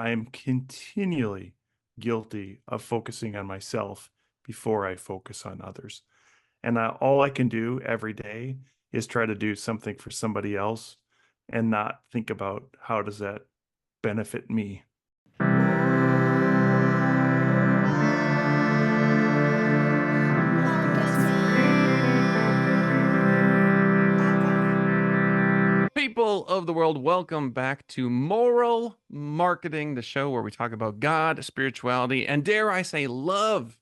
I am continually guilty of focusing on myself before I focus on others. And all I can do every day is try to do something for somebody else and not think about how does that benefit me. People of the world, welcome back to Moral Marketing, the show where we talk about God, spirituality, and dare I say, love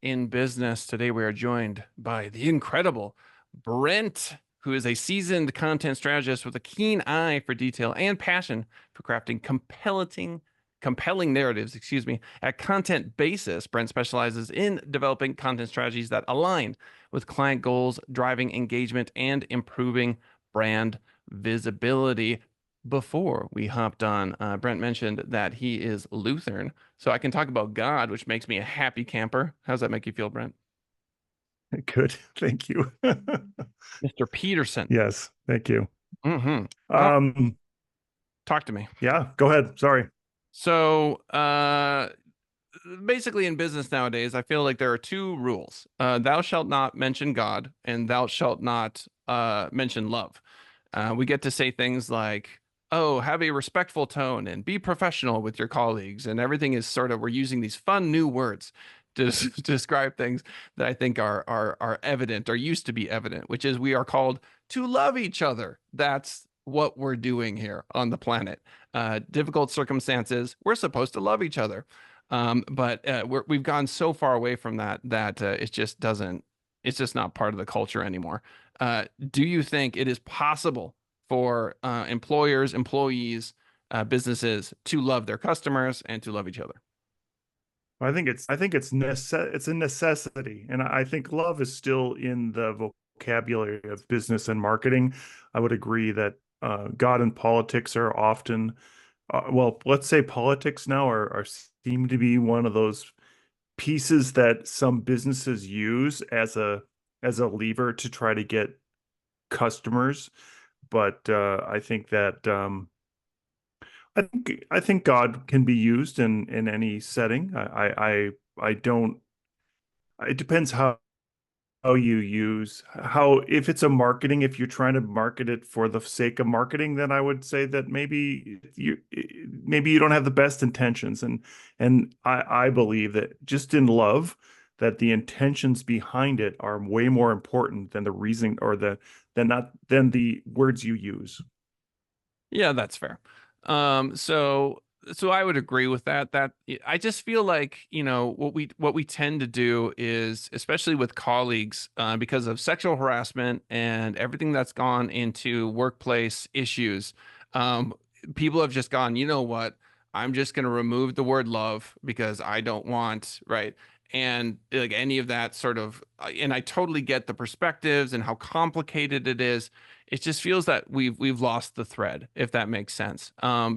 in business. Today, we are joined by the incredible Brent, who is a seasoned content strategist with a keen eye for detail and passion for crafting compelling narratives, at content basis. Brent specializes in developing content strategies that align with client goals, driving engagement, and improving brand visibility. Before we hopped on, Brent mentioned that he is Lutheran, so I can talk about God, which makes me a happy camper. How's that make you feel, Brent? Good. Thank you. Mr. Peterson. Yes, thank you. Mm-hmm. Oh, Um, talk to me. yeah, go ahead. Sorry. So, basically in business nowadays, I feel like there are two rules. Thou shalt not mention God, and thou shalt not mention love. We get to say things like, oh, have a respectful tone and be professional with your colleagues. And everything is sort of, we're using these fun new words to describe things that I think are evident or used to be evident, which is we are called to love each other. That's what we're doing here on the planet. Difficult circumstances, we're supposed to love each other. But we've gone so far away from that it just doesn't, it's just not part of the culture anymore. Do you think it is possible for employers, employees, businesses to love their customers and to love each other? It's a necessity, and I think love is still in the vocabulary of business and marketing. I would agree that God and politics are often, well, let's say politics now are seem to be one of those pieces that some businesses use as a lever to try to get customers. But I think God can be used in any setting. I don't. It depends how you use how if it's a marketing, if you're trying to market it for the sake of marketing, then I would say that maybe you don't have the best intentions. And I believe that just in love, that the intentions behind it are way more important than the reason or than the words you use. Yeah, that's fair. So I would agree with that. That I just feel like, what we tend to do is, especially with colleagues, because of sexual harassment and everything that's gone into workplace issues, um, people have just gone, you know what? I'm just going to remove the word love because I don't want, right? And like any of that sort of, and I totally get the perspectives and how complicated it is. It just feels that we've lost the thread, if that makes sense.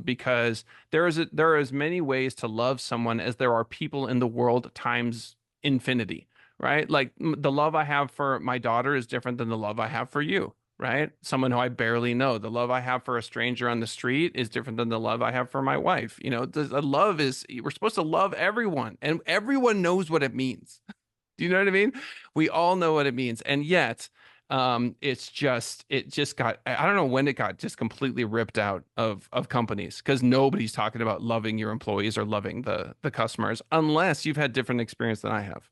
Because there are as many ways to love someone as there are people in the world times infinity, right? Like the love I have for my daughter is different than the love I have for you, right? Someone who I barely know. The love I have for a stranger on the street is different than the love I have for my wife. The love is, we're supposed to love everyone, and everyone knows what it means. Do you know what I mean? We all know what it means. And yet, it just got, I don't know when it got just completely ripped out of companies, because nobody's talking about loving your employees or loving the customers unless you've had different experience than I have.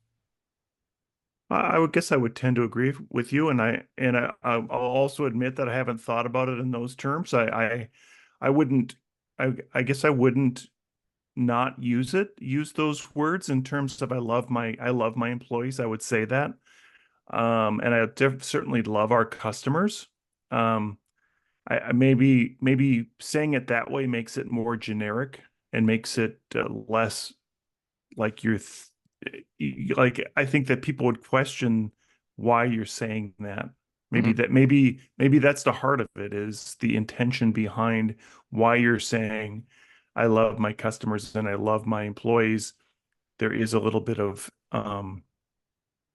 I would guess I would tend to agree with you, I'll also admit that I haven't thought about it in those terms. I wouldn't. I guess I wouldn't not use those words in terms of I love my employees. I would say that, and certainly love our customers. Um, maybe saying it that way makes it more generic and makes it less like like I think that people would question why you're saying that. Mhm. Maybe that's the heart of it, is the intention behind why you're saying I love my customers and I love my employees. There is a little bit of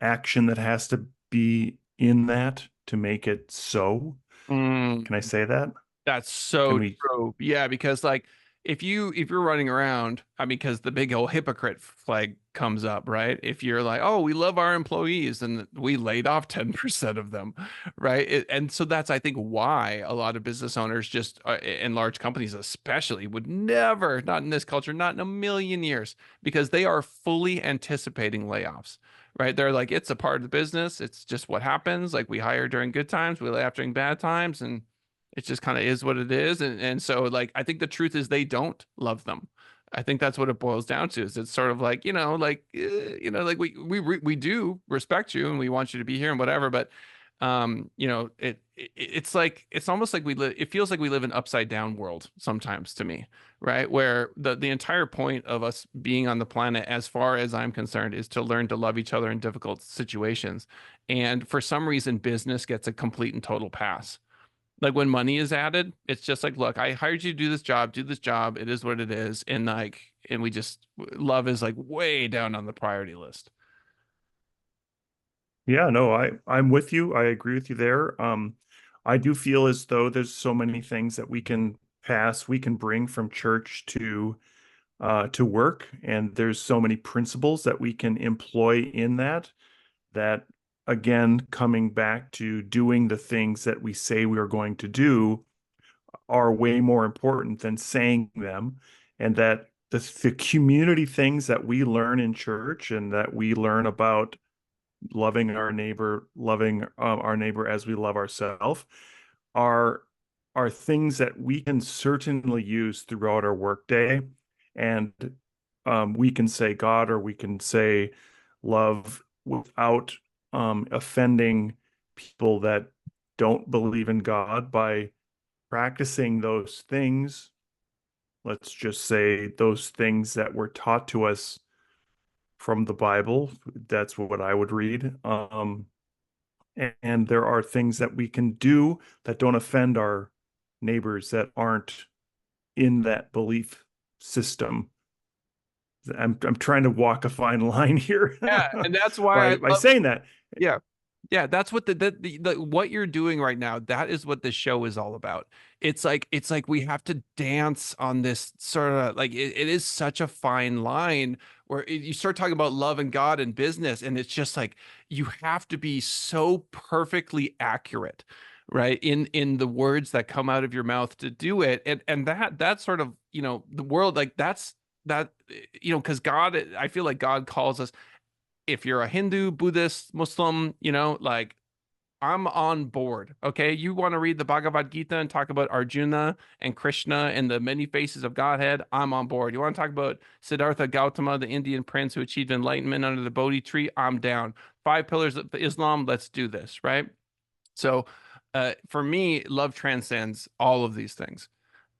action that has to be in that to make it so. Mm, Can I say that? that's Can so we? true. Yeah, because like if you're running around, I mean, because the big old hypocrite flag comes up, right? If you're like, oh, we love our employees and we laid off 10% of them, right? And so that's, I think, why a lot of business owners just and large companies especially would never, not in this culture, not in a million years, because they are fully anticipating layoffs. Right. They're like, it's a part of the business. It's just what happens. Like we hire during good times, we lay off during bad times, and it just kind of is what it is. And so like I think the truth is they don't love them. I think that's what it boils down to. Is it's sort of like, like we do respect you and we want you to be here and whatever, but it's like it's almost like we live it feels like we live in upside down world sometimes to me, right? Where the entire point of us being on the planet, as far as I'm concerned, is to learn to love each other in difficult situations. And for some reason, business gets a complete and total pass. Like when money is added, it's just like, look, I hired you to do this job, do this job. It is what it is. And like, and we just, love is like way down on the priority list. Yeah, no, I'm with you. I agree with you there. I do feel as though there's so many things that we can bring from church to work, and there's so many principles that we can employ in that again, coming back to doing the things that we say we are going to do are way more important than saying them, and that the community things that we learn in church and that we learn about loving our neighbor as we love ourselves, are are things that we can certainly use throughout our workday, and we can say God or we can say love without offending people that don't believe in God by practicing those things. Let's just say those things that were taught to us from the Bible. That's what I would read. And there are things that we can do that don't offend our neighbors that aren't in that belief system. I'm trying to walk a fine line here Yeah, and that's why I by love. saying that. Yeah. Yeah, that's what the what you're doing right now, that is what the show is all about. It's like we have to dance on this sort of like it is such a fine line where you start talking about love and God and business, and it's just like you have to be so perfectly accurate, right? In the words that come out of your mouth to do it. And that's sort of, the world, like that, because God, I feel like God calls us, if you're a Hindu, Buddhist, Muslim, like I'm on board. Okay. You want to read the Bhagavad Gita and talk about Arjuna and Krishna and the many faces of Godhead? I'm on board. You want to talk about Siddhartha Gautama, the Indian prince who achieved enlightenment under the Bodhi tree? I'm down. Five pillars of Islam. Let's do this. Right. So, for me, love transcends all of these things.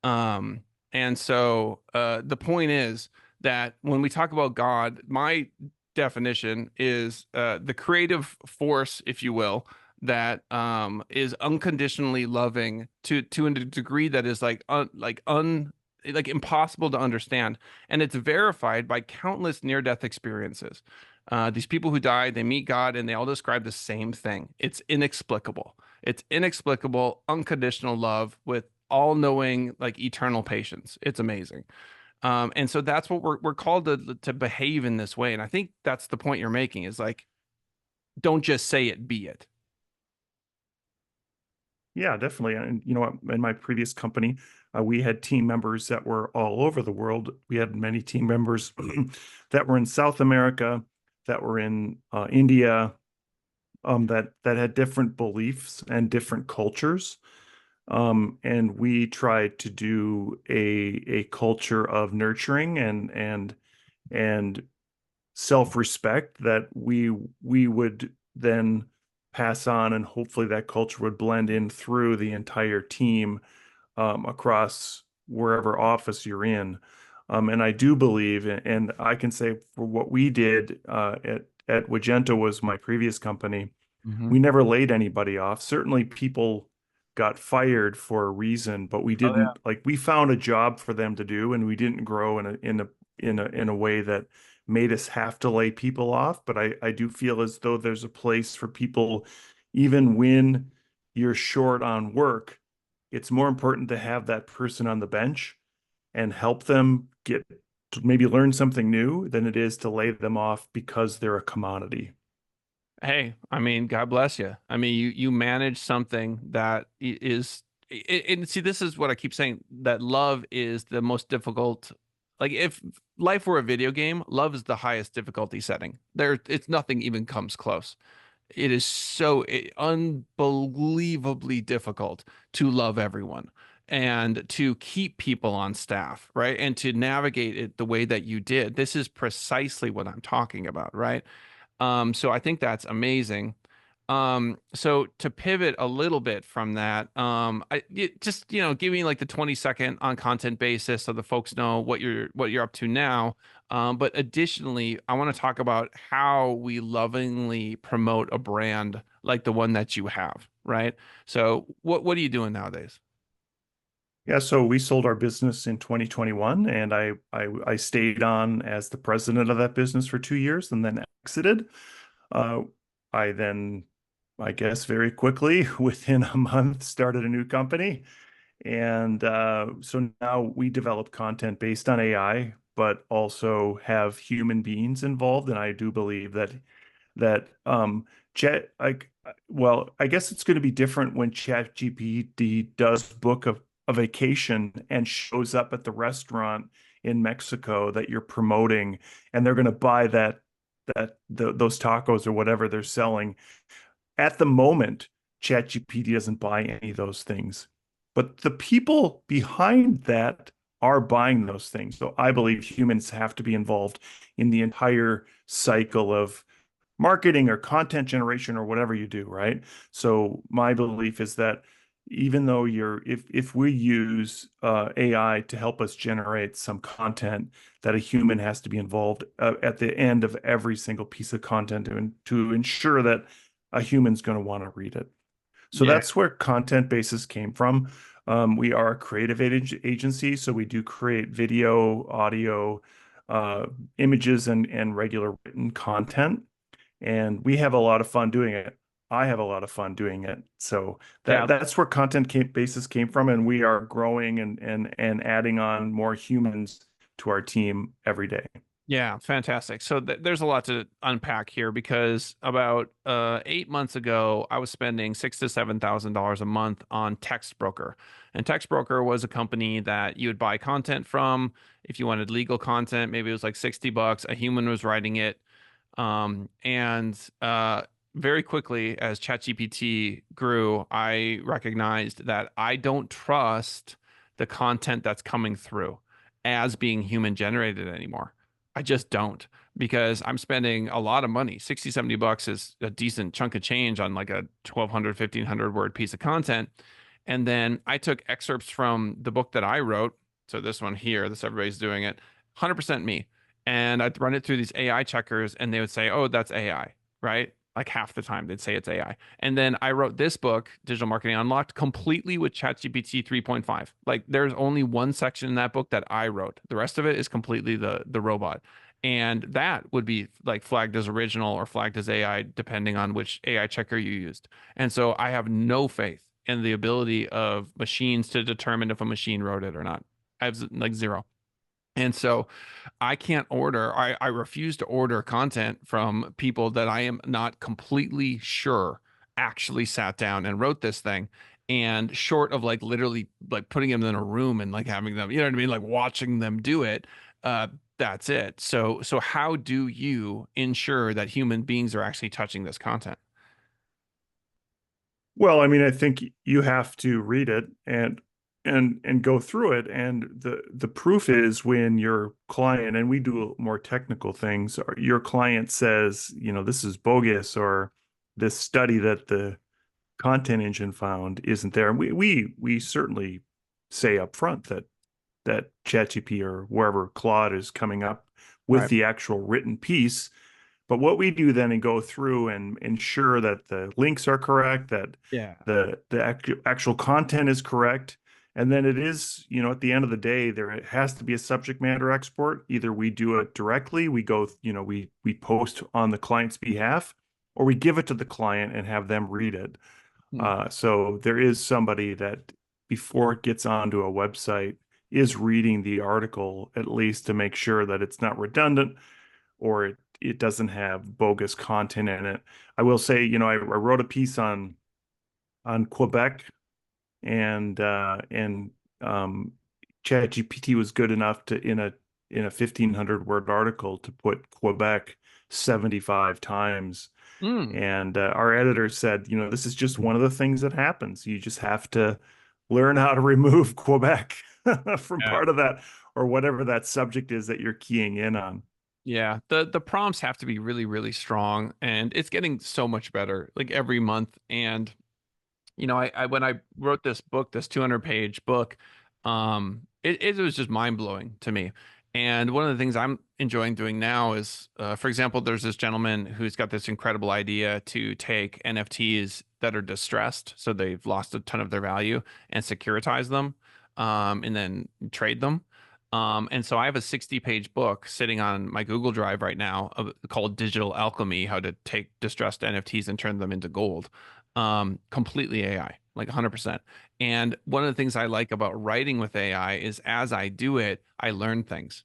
Um, and so the point is that when we talk about God, my definition is the creative force, if you will, that is unconditionally loving to a degree that is like impossible to understand, and it's verified by countless near-death experiences. These people who die, they meet God, and they all describe the same thing. It's inexplicable. It's inexplicable, unconditional love with all-knowing, like eternal patience. It's amazing. And so that's what we're called to behave in this way. And I think that's the point you're making is like, don't just say it, be it. Yeah, definitely. And you know what? In my previous company, we had team members that were all over the world. We had many team members that were in South America, that were in India, that had different beliefs and different cultures. And we tried to do a culture of nurturing and self-respect that we would then pass on, and hopefully that culture would blend in through the entire team, across wherever office you're in. And I do believe, and I can say for what we did at Wagenta was my previous company, Hmm. we never laid anybody off. Certainly people got fired for a reason, but we Oh yeah. didn't, like, we found a job for them to do, and we didn't grow in a way that made us have to lay people off. But I do feel as though there's a place for people, even when you're short on work. It's more important to have that person on the bench and help them get to maybe learn something new than it is to lay them off because they're a commodity. Hey, I mean, God bless you. I mean, you manage something that is, and see, this is what I keep saying, that love is the most difficult. Like if life were a video game, love is the highest difficulty setting. It's nothing even comes close. It is unbelievably difficult to love everyone and to keep people on staff, right? And to navigate it the way that you did. This is precisely what I'm talking about, right? So I think that's amazing. So to pivot a little bit from that, just give me like the 20-second on content basis so the folks know what you're up to now. But additionally, I want to talk about how we lovingly promote a brand like the one that you have, right? So what are you doing nowadays? Yeah, so we sold our business in 2021, and I stayed on as the president of that business for 2 years and then exited. Uh, I then, I guess, very quickly, within a month, started a new company. And so now we develop content based on AI, but also have human beings involved. And I do believe that chat like well, I guess it's going to be different when Chat GPT does book a vacation and shows up at the restaurant in Mexico that you're promoting, and they're going to buy those tacos or whatever they're selling. At the moment, ChatGPT doesn't buy any of those things, but the people behind that are buying those things. So I believe humans have to be involved in the entire cycle of marketing or content generation or whatever you do, right? So my belief is that even though if we use AI to help us generate some content, that a human has to be involved at the end of every single piece of content to ensure that a human's going to want to read it. So Yeah, that's where content basis came from. We are a creative agency, so we do create video, audio, uh, images, and regular written content, and we have a lot of fun doing it. I have a lot of fun doing it. So yeah. that's where basis came from, and we are growing and adding on more humans to our team every day. Yeah, fantastic. So there's a lot to unpack here because about 8 months ago, I was spending $6,000 to $7,000 a month on Text Broker, and Text Broker was a company that you would buy content from. If you wanted legal content, maybe it was like $60. A human was writing it, and very quickly as ChatGPT grew, I recognized that I don't trust the content that's coming through as being human generated anymore. I just don't because I'm spending a lot of money. 60, $70 is a decent chunk of change on like a 1,200, 1,500 word piece of content. And then I took excerpts from the book that I wrote. So this one here, this everybody's doing it, 100% me. And I'd run it through these AI checkers and they would say, oh, that's AI, right? Like half the time they'd say it's AI. And then I wrote this book, Digital Marketing Unlocked, completely with ChatGPT 3.5. Like there's only one section in that book that I wrote. The rest of it is completely the robot. And that would be like flagged as original or flagged as AI, depending on which AI checker you used. And so I have no faith in the ability of machines to determine if a machine wrote it or not. I have like zero. And so I refuse to order content from people that I am not completely sure actually sat down and wrote this thing. And short of like literally like putting them in a room and like having them, you know what I mean? Like watching them do it. Uh, that's it. So how do you ensure that human beings are actually touching this content? Well, I mean, I think you have to read it and go through it. And the proof is when your client, and we do more technical things, or your client says, this is bogus, or this study that the content engine found isn't there. And we certainly say up front that ChatGPT or wherever Claude is coming up with Right. the actual written piece. But what we do then and go through and ensure that the links are correct, that Yeah. the actual content is correct. And then it is, at the end of the day, there has to be a subject matter expert. Either we do it directly, we go, we post on the client's behalf, or we give it to the client and have them read it. Hmm. So there is somebody that before it gets onto a website is reading the article at least to make sure that it's not redundant or it doesn't have bogus content in it. I will say, I wrote a piece on Quebec and um, ChatGPT was good enough to in a 1,500 word article to put Quebec 75 times. Mm, And our editor said, this is just one of the things that happens. You just have to learn how to remove Quebec from yeah. part of that or whatever that subject is that you're keying in on. Yeah, the prompts have to be really, really strong, and it's getting so much better like every month. And I when I wrote this book, this 200-page book, it was just mind blowing to me. And one of the things I'm enjoying doing now is, for example, there's this gentleman who's got this incredible idea to take NFTs that are distressed, so they've lost a ton of their value, and securitize them, and then trade them. And so I have a 60-page book sitting on my Google Drive right now called Digital Alchemy: How to Take Distressed NFTs and Turn Them into Gold. Completely AI, like 100%. And one of the things I like about writing with AI is as I do it, I learn things,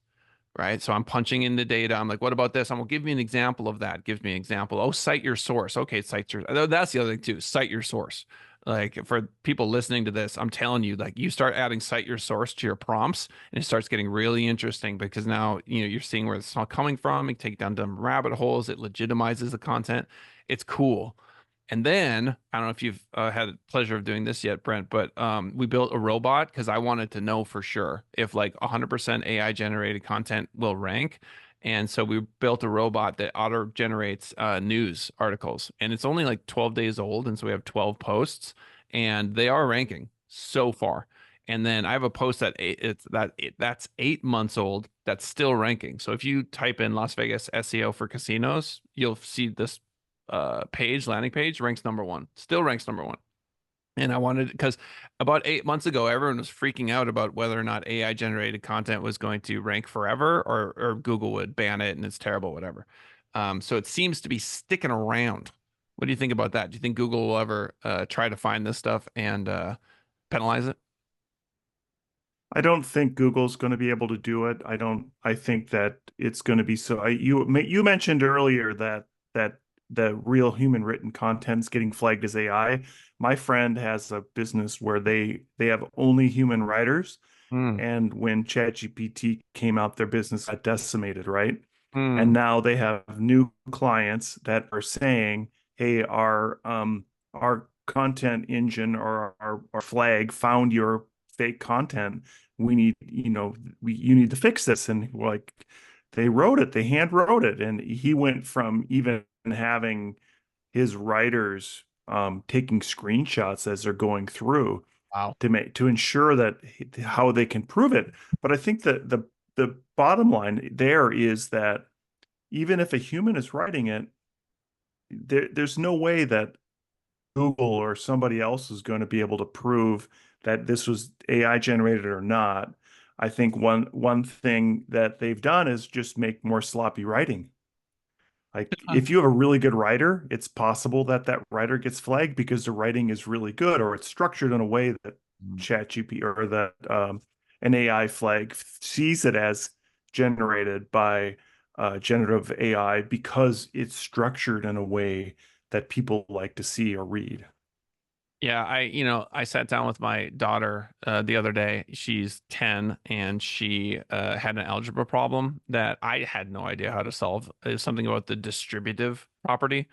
right? So I'm punching in the data. I'm like, what about this? I'm gonna give me an example of that. Gives me an example. Oh, cite your source. Okay, cite your. That's the other thing too. Cite your source. Like for people listening to this, I'm telling you, like you start adding cite your source to your prompts, and it starts getting really interesting because now you're seeing where it's all coming from. You take down dumb rabbit holes. It legitimizes the content. It's cool. And then I don't know if you've had the pleasure of doing this yet, Brent, but we built a robot because I wanted to know for sure if like 100% AI generated content will rank. And so we built a robot that auto generates news articles, and it's only like 12 days old. And so we have 12 posts, and they are ranking so far. And then I have a post that's 8 months old that's still ranking. So if you type in Las Vegas SEO for casinos, you'll see this landing page ranks number one, still ranks number one. And I wanted, because about 8 months ago, everyone was freaking out about whether or not AI generated content was going to rank forever, or Google would ban it and it's terrible, whatever. So it seems to be sticking around. What do you think about that? Do you think Google will ever try to find this stuff and penalize it? I don't think Google's going to be able to do it. I think that it's going to be so you mentioned earlier that the real human written content's getting flagged as AI. My friend has a business where they have only human writers, Mm, and when ChatGPT came out, their business got decimated, right? And mm. now they have new clients that are saying, "Hey, our content engine or our flag found your fake content. We need, you need to fix this." And we're like, they wrote it, they hand wrote it, and he went from even having his writers taking screenshots as they're going through Wow. to ensure that how they can prove it. But I think that the bottom line there is that even if a human is writing it, there's no way that Google or somebody else is going to be able to prove that this was AI generated or not. I think one thing that they've done is just make more sloppy writing. Like if you have a really good writer, it's possible that that writer gets flagged because the writing is really good or it's structured in a way that ChatGPT or that an AI flag sees it as generated by generative AI because it's structured in a way that people like to see or read. Yeah, I sat down with my daughter the other day. She's 10, and she had an algebra problem that I had no idea how to solve. It's something about the distributive property.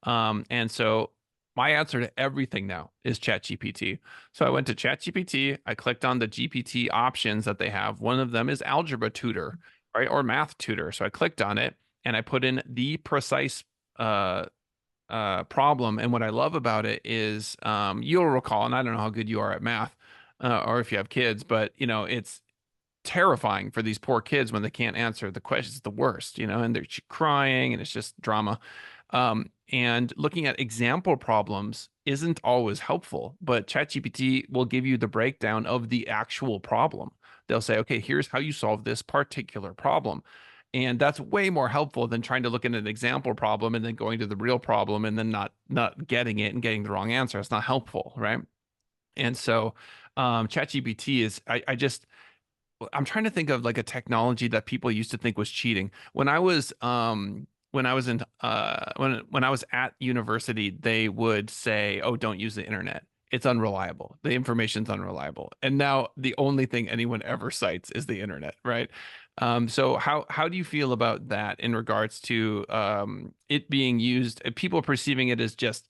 And so my answer to everything now is ChatGPT. So I went to ChatGPT, I clicked on the GPT options that they have. One of them is algebra tutor, right? Or math tutor. So I clicked on it and I put in the precise uh problem. And what I love about it is, you'll recall, and I don't know how good you are at math, or if you have kids, but it's terrifying for these poor kids when they can't answer the questions. It's the worst, and they're crying and it's just drama. And looking at example problems isn't always helpful, but ChatGPT will give you the breakdown of the actual problem. They'll say, okay, here's how you solve this particular problem. And that's way more helpful than trying to look at an example problem and then going to the real problem and then not getting it and getting the wrong answer. It's not helpful, right? And so ChatGPT is, I just I'm trying to think of like a technology that people used to think was cheating. When I was in when I was at university, they would say, "Oh, don't use the internet. It's unreliable. The information's unreliable." And now the only thing anyone ever cites is the internet, right? So how do you feel about that in regards to it being used, people perceiving it as just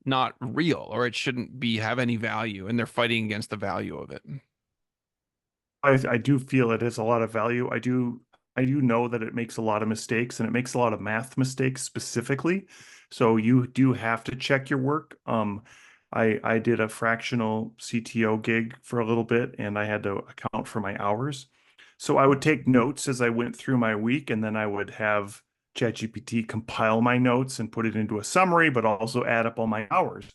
not real, or it shouldn't be have any value, and they're fighting against the value of it? I do feel it has a lot of value. I do know that it makes a lot of mistakes and it makes a lot of math mistakes specifically. So you do have to check your work. I did a fractional CTO gig for a little bit and I had to account for my hours. So I would take notes as I went through my week and then I would have ChatGPT compile my notes and put it into a summary, but also add up all my hours.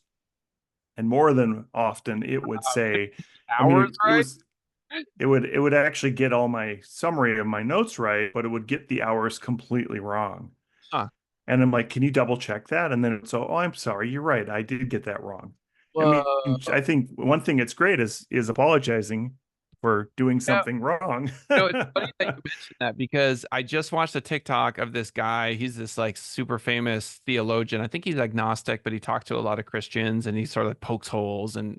And more than often it would say, I mean, Hours, right? it would actually get all my summary of my notes right, but it would get the hours completely wrong. Huh. And I'm like, can you double check that? And then it's, oh, I'm sorry, you're right. I did get that wrong. I mean, Whoa. I think one thing that's great is apologizing for doing Yeah. something wrong. It's funny that you mentioned that because I just watched a TikTok of this guy. He's this like super famous theologian. I think he's agnostic, but he talked to a lot of Christians and he sort of pokes holes and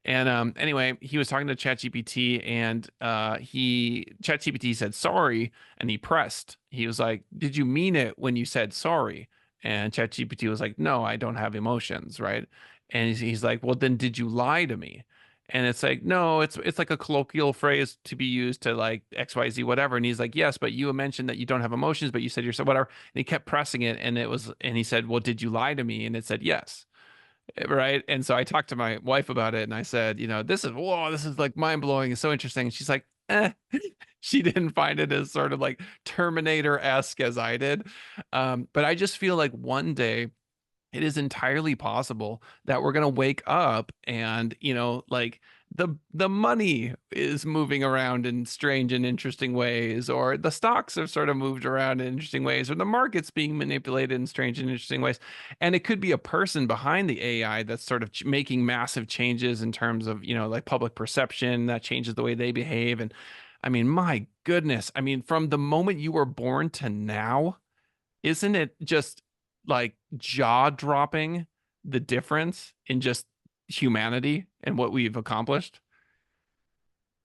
and anyway, he was talking to ChatGPT and he ChatGPT said sorry and he pressed. He was like, "Did you mean it when you said sorry?" And ChatGPT was like, "No, I don't have emotions, right?" And he's like, "Well, then did you lie to me?" And it's like, no, it's like a colloquial phrase to be used to like XYZ, whatever. And he's like, yes, but you mentioned that you don't have emotions, but you said you're so whatever. And he kept pressing it, and and he said, well, did you lie to me? And it said yes. Right. And so I talked to my wife about it and I said, this is whoa, this is like mind blowing. It's so interesting. And she's like, eh. She didn't find it as sort of like Terminator-esque as I did. But I just feel like one day it is entirely possible that we're going to wake up and like the money is moving around in strange and interesting ways, or the stocks have sort of moved around in interesting ways, or the market's being manipulated in strange and interesting ways, and it could be a person behind the AI that's sort of making massive changes in terms of like public perception that changes the way they behave. And I mean, my goodness, I mean, from the moment you were born to now, isn't it just like jaw dropping the difference in just humanity and what we've accomplished?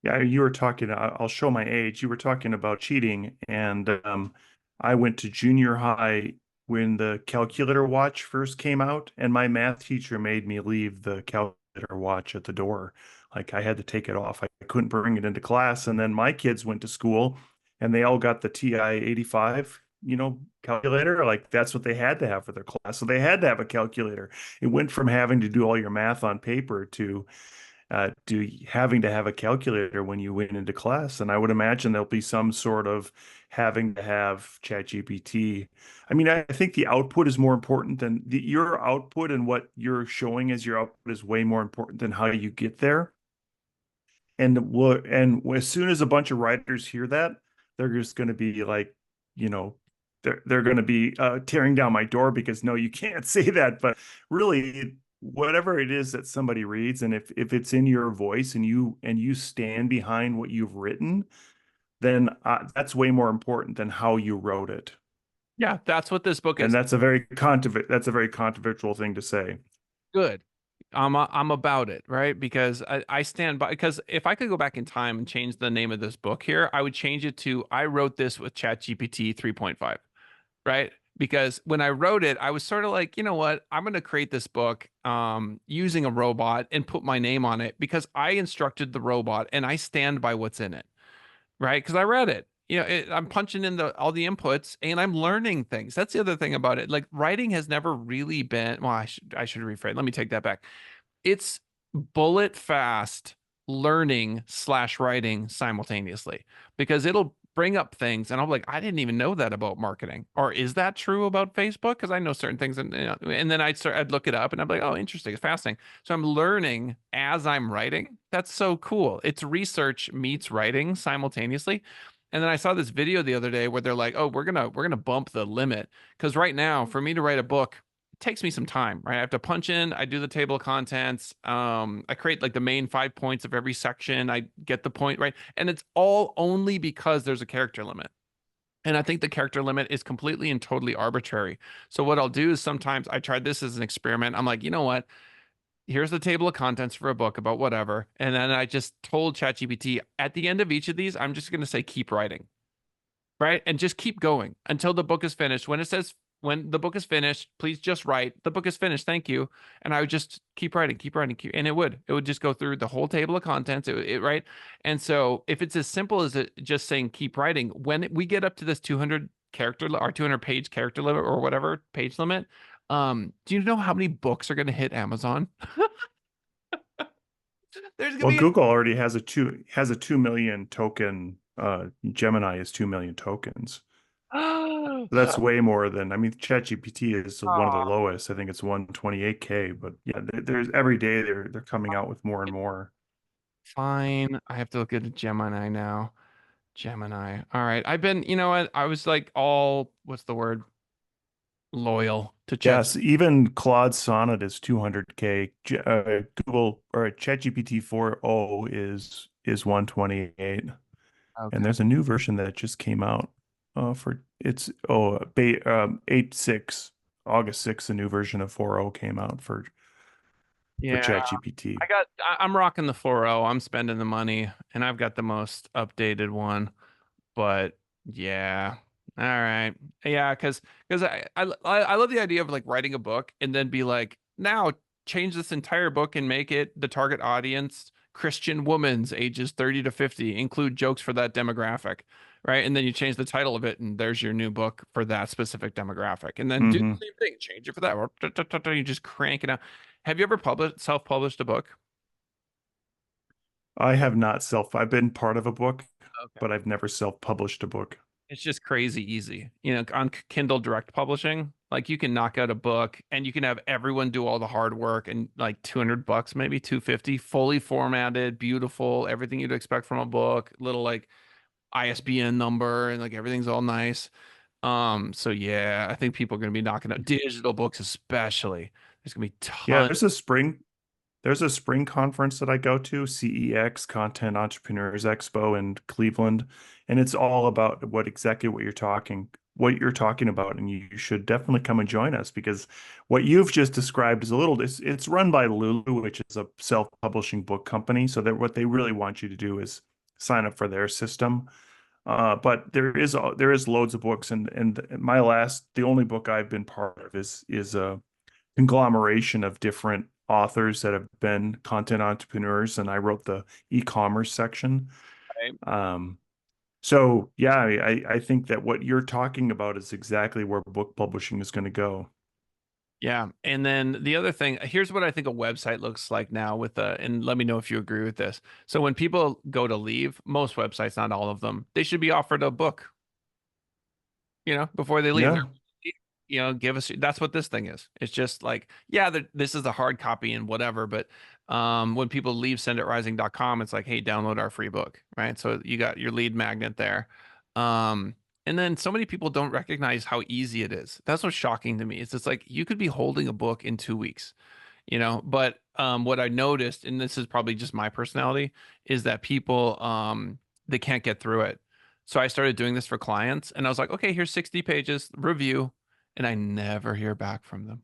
Yeah, you were talking, I'll show my age. You were talking about cheating, and I went to junior high when the calculator watch first came out, and my math teacher made me leave the calculator watch at the door. Like I had to take it off. I couldn't bring it into class. And then my kids went to school and they all got the TI 85, calculator. Like that's what they had to have for their class. So they had to have a calculator. It went from having to do all your math on paper to having to have a calculator when you went into class. And I would imagine there'll be some sort of having to have ChatGPT. I mean, I think the output is more important than your output, and what you're showing as your output is way more important than how you get there. And as soon as a bunch of writers hear that, they're just going to be like, you know, they're going to be tearing down my door because no, you can't say that. But really, whatever it is that somebody reads, and if it's in your voice and you stand behind what you've written, then that's way more important than how you wrote it. Yeah, that's what this book And is. that's a very controversial thing to say. Good. I'm about it, right? Because I stand by, because if I could go back in time and change the name of this book here, I would change it to I wrote this with ChatGPT 3.5, right? Because when I wrote it, I was sort of like, you know what? I'm going to create this book using a robot and put my name on it because I instructed the robot and I stand by what's in it, right? Because I read it. I'm punching in all the inputs and I'm learning things. That's the other thing about it. Like writing has never really been, well, I should rephrase. Let me take that back. It's bullet fast learning slash writing simultaneously because it'll bring up things and I'm like, I didn't even know that about marketing. Or is that true about Facebook? Because I know certain things and then I'd look it up and I'm like, oh, interesting, it's fascinating. So I'm learning as I'm writing. That's so cool. It's research meets writing simultaneously. And then I saw this video the other day where they're like, oh, we're gonna bump the limit. Because right now, for me to write a book, takes me some time, right? I have to punch in, I do the table of contents, I create like the main 5 points of every section, I get the point right, and it's all only because there's a character limit. And I think the character limit is completely and totally arbitrary. So what I'll do is sometimes I tried this as an experiment. I'm like, you know what? Here's the table of contents for a book about whatever. And then I just told ChatGPT at the end of each of these, I'm just going to say keep writing, right? And just keep going until the book is finished. When it says when the book is finished, please just write the book is finished. Thank you. And I would just keep writing, keep writing, and it would just go through the whole table of contents. Right. And so if it's as simple as it just saying keep writing, when we get up to this 200 character or 200 page character limit or whatever page limit, do you know how many books are going to hit Amazon? There's going to Well, be Google already has a 2 million token. Gemini is 2 million tokens. a That's way more than, I mean, ChatGPT is one of the oh, lowest. I think it's 128K, but yeah, there's every day they're coming out with more and more. fine. I have to look at a Gemini now. Gemini. All right. I've been, you know what? I was like all, what's the word? Loyal to Chat. Yes, even Claude Sonnet is 200K. Google or ChatGPT 4o is 128, and Okay. there's a new version that just came out. For it's ba 8.6 August 6th, a new version of 4o came out for Yeah. ChatGPT. I'm rocking the 4.0. I'm spending the money and I've got the most updated one. But yeah. All right. Yeah, because I love the idea of like writing a book and then be like, now change this entire book and make it the target audience Christian women's ages 30 to 50, include jokes for that demographic, right? And then you change the title of it and there's your new book for that specific demographic. And then do the Hmm. same thing, change it for that. You just crank it out. Have you ever published self-published a book? I've been part of a book, Okay. but I've never self-published a book. It's just crazy easy. You know, on Kindle Direct Publishing, like you can knock out a book and you can have everyone do all the hard work and like 200 bucks, maybe 250, fully formatted, beautiful, everything you'd expect from a book, little like ISBN number and like everything's all nice. So yeah, I think people are going to be knocking out digital books especially. There's going to be Yeah, tons. there's a spring conference that I go to, CEX, Content Entrepreneurs Expo in Cleveland, and it's all about exactly what you're talking about, and you should definitely come and join us because what you've just described is it's run by Lulu, which is a self-publishing book company, so that what they really want you to do is sign up for their system. But there is loads of books, and the only book I've been part of is a conglomeration of different authors that have been content entrepreneurs, and I wrote the e-commerce section. Right? Um, so yeah, I think that what you're talking about is exactly where book publishing is going to go. Yeah. And then the other thing, here's what I think a website looks like now and let me know if you agree with this. So when people go to leave, most websites, not all of them, they should be offered a book, before they leave. Yeah. Give us, that's what this thing is. It's just like, yeah, this is a hard copy and whatever. But when people leave senditrising.com, it's like, hey, download our free book, right? So you got your lead magnet there. Um, and then so many people don't recognize how easy it is. That's what's shocking to me. It's just like you could be holding a book in 2 weeks, but what I noticed, and this is probably just my personality, is that people they can't get through it. So I started doing this for clients and I was like, okay, here's 60 pages review, and I never hear back from them.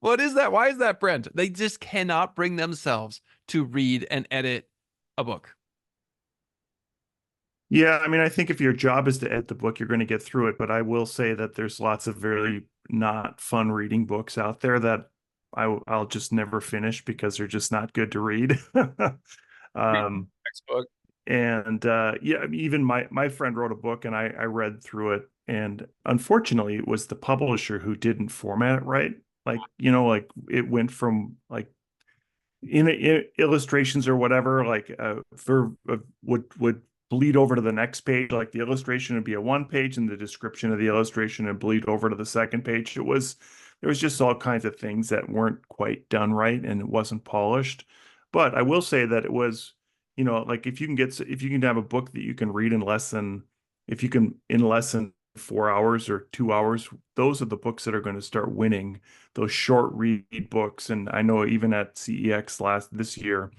What is that? Why is that, Brent? They just cannot bring themselves to read and edit a book. Yeah, I mean, I think if your job is to edit the book, you're going to get through it. But I will say that there's lots of very not fun reading books out there that I'll just never finish because they're just not good to read. Read Um, textbook. and yeah, I mean, even my friend wrote a book and I read through it. And unfortunately, it was the publisher who didn't format it right. Like it went from like in illustrations or whatever, like for would bleed over to the next page. Like the illustration would be a one page, and the description of the illustration would bleed over to the second page. There was just all kinds of things that weren't quite done right, and it wasn't polished. But I will say that it was, like if you can have a book that you can read in less than, if you can in less than 4 hours or 2 hours. Those are the books that are going to start winning, those short read books. And I know even at CEX this year,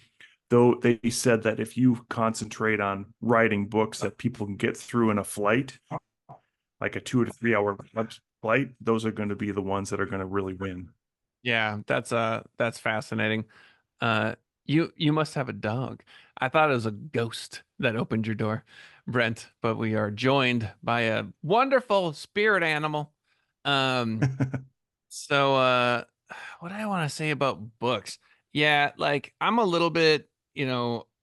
though they said that if you concentrate on writing books that people can get through in a flight, like a 2 to 3 hour flight, those are going to be the ones that are going to really win. Yeah, that's fascinating. Uh, you must have a dog. I thought it was a ghost that opened your door, Brent, but we are joined by a wonderful spirit animal. Um, so what do I want to say about books? Yeah, like I'm a little bit,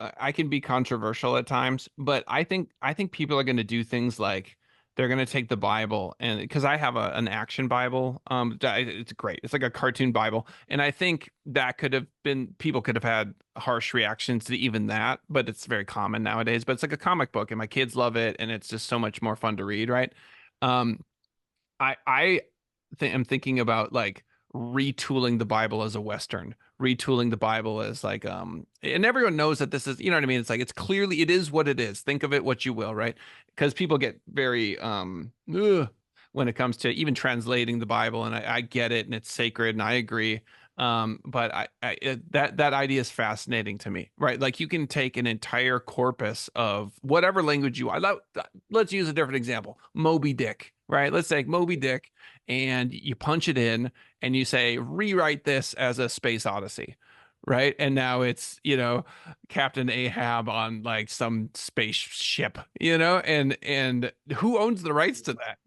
I can be controversial at times, but I think people are going to do things like they're going to take the Bible, and because I have an action Bible, it's great. It's like a cartoon Bible, and I think that could have been people could have had harsh reactions to even that, but it's very common nowadays. But it's like a comic book, and my kids love it, and it's just so much more fun to read, right? Um, I am thinking about like retooling the Bible as a Western, retooling the Bible as like and everyone knows that this is, you know what I mean? It's like it's clearly it is what it is. Think of it what you will, right? Because people get very when it comes to even translating the Bible, and I get it and it's sacred and I agree. But that idea is fascinating to me, right? Like you can take an entire corpus of whatever language you want. Let's use a different example. Moby Dick, right? Let's say Moby Dick, and you punch it in and you say, rewrite this as a space odyssey. Right. And now it's, Captain Ahab on like some spaceship, and who owns the rights to that?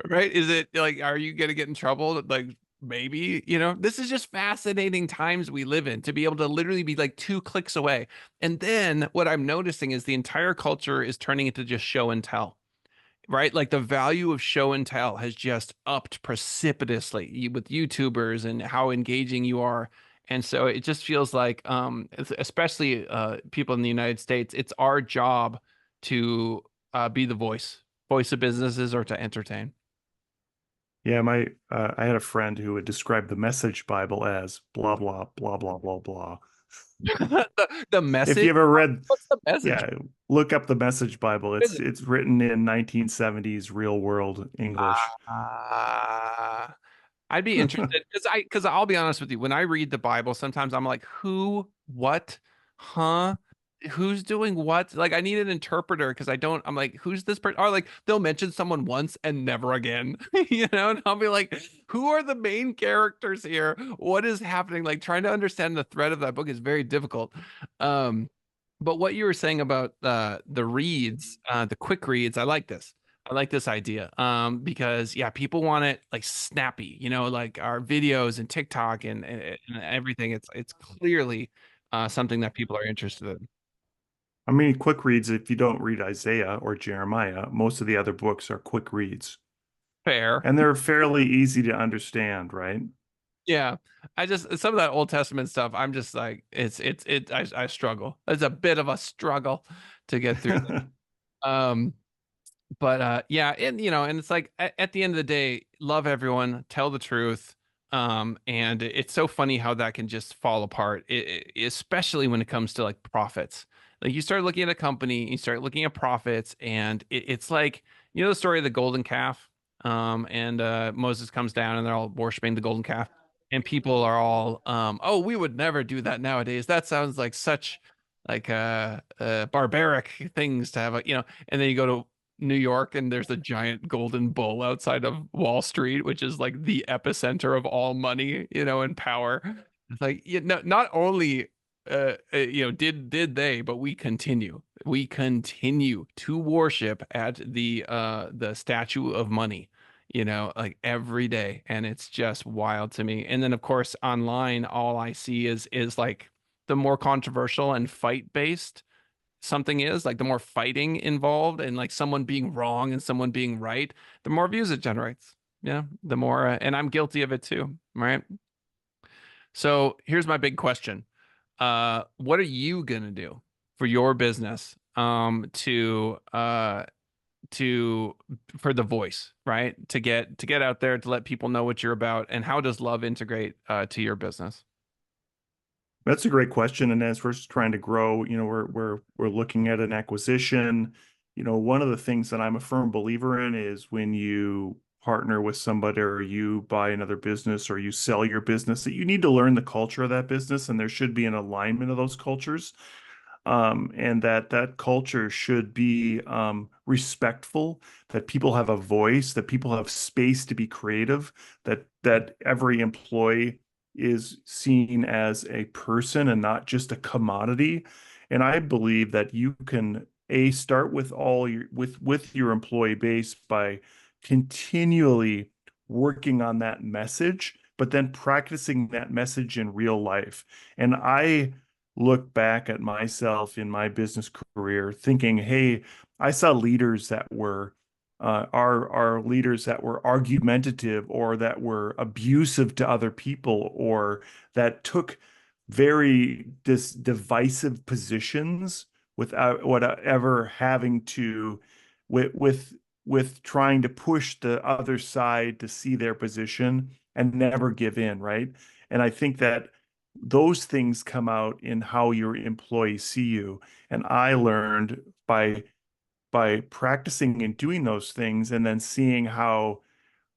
Right? Is it like, are you going to get in trouble? Like, maybe, this is just fascinating times we live in to be able to literally be like 2 clicks away. And then what I'm noticing is the entire culture is turning into just show and tell, right? Like the value of show and tell has just upped precipitously with YouTubers and how engaging you are. And so it just feels like, especially people in the United States, it's our job to be the voice of businesses or to entertain. Yeah, I had a friend who would describe the Message Bible as blah blah blah blah blah blah. The If message? you ever read, What's the message? yeah, look up the Message Bible. What is It's written in 1970s real world English. it? I'd be interested because I'll be honest with you. When I read the Bible, sometimes I'm like, who, what, huh? Who's doing what? Like, I need an interpreter because I'm like, who's this person? Or like, they'll mention someone once and never again, And I'll be like, who are the main characters here? What is happening? Like, trying to understand the thread of that book is very difficult. Um, but what you were saying about the reads, the quick reads, I like this. I like this idea. Because yeah, people want it like snappy, like our videos and TikTok and everything. It's clearly something that people are interested in. I mean, quick reads, if you don't read Isaiah or Jeremiah, most of the other books are quick reads. Fair. And they're fairly easy to understand, right? Yeah. I just some of that Old Testament stuff, I'm just like, I struggle. It's a bit of a struggle to get through. Um, but yeah, and it's like at the end of the day, love everyone, tell the truth. And it's so funny how that can just fall apart, especially when it comes to like profits. Like you start looking at a company, you start looking at profits, and it's like, the story of the golden calf. And Moses comes down and they're all worshiping the golden calf, and people are all oh, we would never do that nowadays. That sounds like such like barbaric things to have and then you go to New York, and there's a giant golden bull outside of Wall Street, which is like the epicenter of all money, and power. It's like, not only did they, but we continue to worship at the statue of money, like every day, and it's just wild to me. And then of course online, all I see is like the more controversial and fight based something is, like the more fighting involved and like someone being wrong and someone being right, the more views it generates. Yeah, the more, and I'm guilty of it too, right? So here's my big question. What are you gonna do for your business, to for the voice, right? To get out there, to let people know what you're about, and how does love integrate to your business? That's a great question. And as we're trying to grow, we're looking at an acquisition. one of the things that I'm a firm believer in is when you partner with somebody or you buy another business or you sell your business, that you need to learn the culture of that business, and there should be an alignment of those cultures. And that culture should be respectful, that people have a voice, that people have space to be creative, that every employee is seen as a person and not just a commodity. And I believe that you can start with all your with your employee base by continually working on that message, but then practicing that message in real life. And I look back at myself in my business career thinking, hey, I saw leaders that were our leaders that were argumentative or that were abusive to other people or that took very divisive positions without whatever having to with with with trying to push the other side to see their position and never give in, right? And I think that those things come out in how your employees see you. And I learned by practicing and doing those things and then seeing how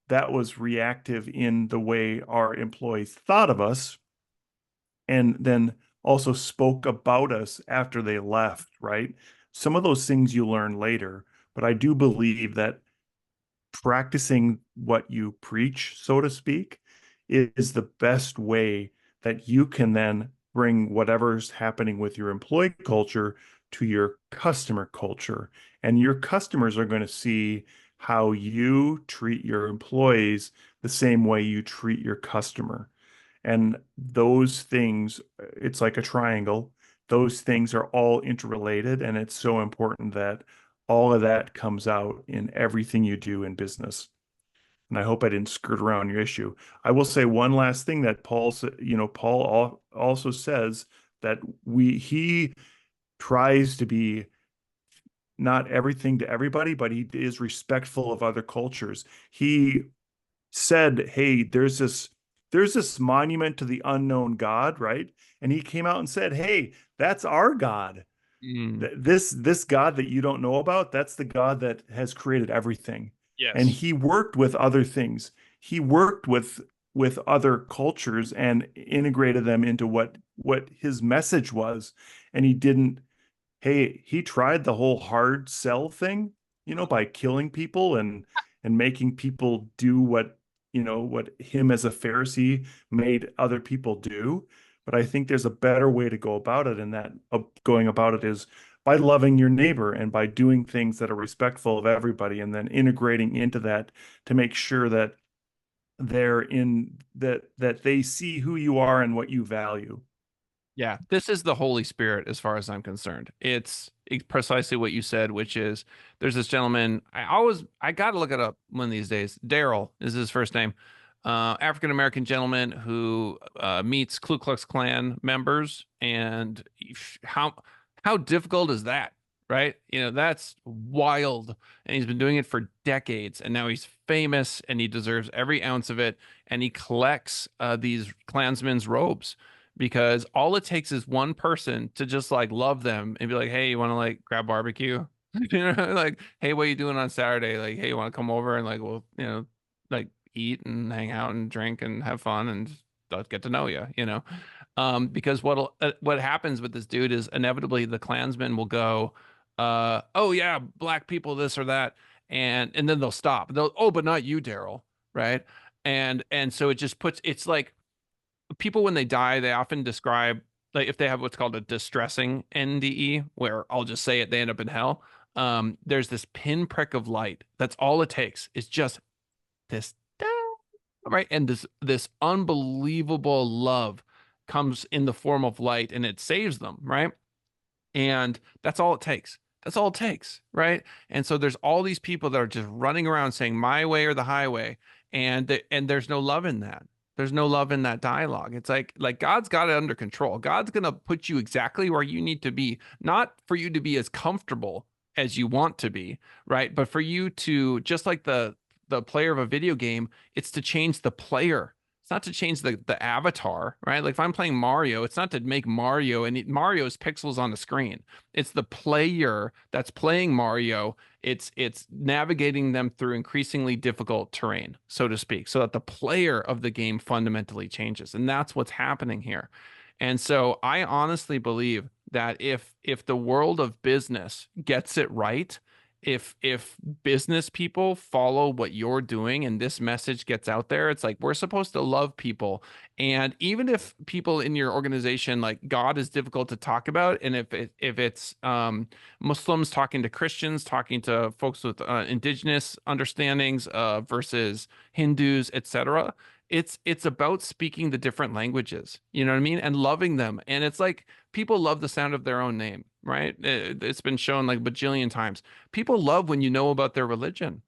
that was reactive in the way our employees thought of us and then also spoke about us after they left, right? Some of those things you learn later, but I do believe that practicing what you preach, so to speak, is the best way that you can then bring whatever's happening with your employee culture to your customer culture. And your customers are going to see how you treat your employees the same way you treat your customer. And those things, it's like a triangle. Those things are all interrelated, and it's so important that all of that comes out in everything you do in business. And I hope I didn't skirt around your issue. I will say one last thing that Paul also says that he tries to be not everything to everybody, but he is respectful of other cultures. He said, "Hey, there's this monument to the unknown God, right?" And he came out and said, "Hey, that's our God. Mm, This God that you don't know about, that's the God that has created everything." And yes. he worked with other things. He worked with other cultures and integrated them into what his message was. And he didn't hey, he tried the whole hard sell thing, by killing people and making people do what him as a Pharisee made other people do. But I think there's a better way to go about it, and that going about it is by loving your neighbor and by doing things that are respectful of everybody, and then integrating into that to make sure that that they see who you are and what you value. Yeah, this is the Holy Spirit as far as I'm concerned. It's precisely what you said, which is there's this gentleman. I got to look it up one of these days. Daryl is his first name. African American gentleman who meets Ku Klux Klan members, and how difficult is that, right? That's wild, and he's been doing it for decades, and now he's famous, and he deserves every ounce of it, and he collects these Klansmen's robes because all it takes is one person to just like love them and be like, "Hey, you want to like grab barbecue?" Like, "Hey, what are you doing on Saturday?" Like, "Hey, you want to come over and like we'll, like eat and hang out and drink and have fun and just get to know you." Because what happens with this dude is inevitably the Klansmen will go, "Oh yeah, black people this or that," and then they'll stop. They'll, "Oh, but not you, Daryl," right? And so it just puts it's like people when they die, they often describe like if they have what's called a distressing NDE, where I'll just say it, they end up in hell. There's this pinprick of light. That's all it takes. It's just this, right? And this unbelievable love comes in the form of light, and it saves them, right? And that's all it takes. That's all it takes, right? And so there's all these people that are just running around saying my way or the highway, and there's no love in that. There's no love in that dialogue. It's like God's got it under control. God's gonna put you exactly where you need to be, not for you to be as comfortable as you want to be, right? But for you to just like the player of a video game, it's to change the player It's not to change the avatar, right? Like if I'm playing Mario, it's not to make Mario and Mario's pixels on the screen. It's the player that's playing Mario. It's navigating them through increasingly difficult terrain, so to speak, so that the player of the game fundamentally changes. And that's what's happening here. And so I honestly believe that if the world of business gets it right, if business people follow what you're doing and this message gets out there, it's like we're supposed to love people. And even if people in your organization, like God is difficult to talk about, and if it's Muslims talking to Christians, talking to folks with indigenous understandings versus Hindus, etc., it's about speaking the different languages, you know what I mean, and loving them. And it's like people love the sound of their own name, right? It's been shown like bajillion times. People love when you know about their religion.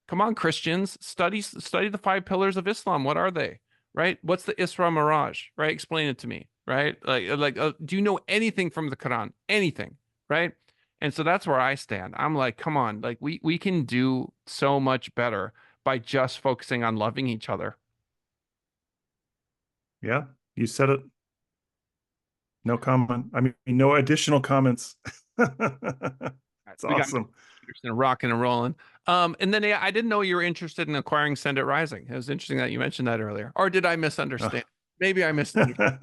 Come on, Christians, study the five pillars of Islam. What are they? Right? What's the Isra Miraj? Right? Explain it to me. Right? Do you know anything from the Quran? Anything? Right? And so that's where I stand. I'm like, come on, like we can do so much better by just focusing on loving each other. Yeah, you said it. No comment. I mean, no additional comments. It's We got awesome. Peterson rocking and rolling. And then yeah, I didn't know you were interested in acquiring Send It Rising. It was interesting that you mentioned that earlier. Or did I misunderstand? Maybe I misunderstood.